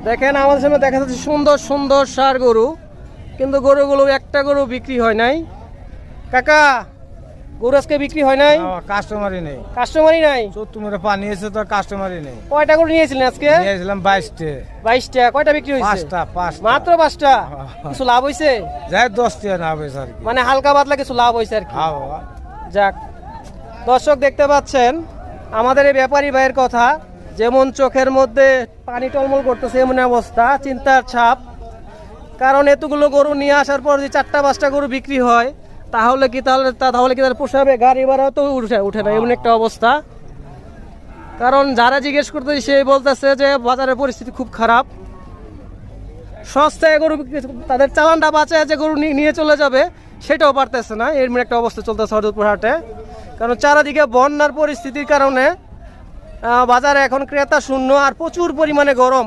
দেখেন আমাদের সামনে দেখা যাচ্ছে সুন্দর সুন্দর ষাঁড় গরু, কিন্তু গরুগুলো একটা গরু বিক্রি হয় নাই। কাকা, গরু আজকে বিক্রি হয় নাই? কাস্টমারই নেই। কাস্টমারই নাই? তোমার পানি এসে তো কাস্টমারই নেই। কয়টা গরু নিয়েছিলেন আজকে? নিয়েছিলাম 22টা। 22টা। কয়টা বিক্রি হয়েছে? 5টা। মাত্র 5টা? কিছু লাভ হয়েছে? যাই 10টা না হবে স্যার। মানে হালকা পাতলা কিছু লাভ হয়েছে আর কি। হ্যাঁ বাবা। যাক, দর্শক দেখতে পাচ্ছেন আমাদের এই ব্যাপারী ভাইয়ের কথা, যেমন চোখের মধ্যে পানি টলমল করতেছে এমন অবস্থা, চিন্তার ছাপ। কারণ এতগুলো গরু নিয়ে আসার পর যদি 4টা-5টা গরু বিক্রি হয় তাহলে কি তার পোষাবে? গাড়ি ভাড়াও তো উঠে না, এমন একটা অবস্থা। কারণ যারা জিজ্ঞেস করতেছে সে বলতেছে যে বাজারের পরিস্থিতি খুব খারাপ, সস্তায় গরু বিক্রি, তাদের চালানটা বাঁচায় যে গরু নিয়ে চলে যাবে সেটাও পারতেছে না, এমন একটা অবস্থা চলতেছে হরজতপুর হাটে। কারণ চারিদিকে বন্যার পরিস্থিতির কারণে বাজারে এখন ক্রেতা শূন্য আর প্রচুর পরিমাণে গরম।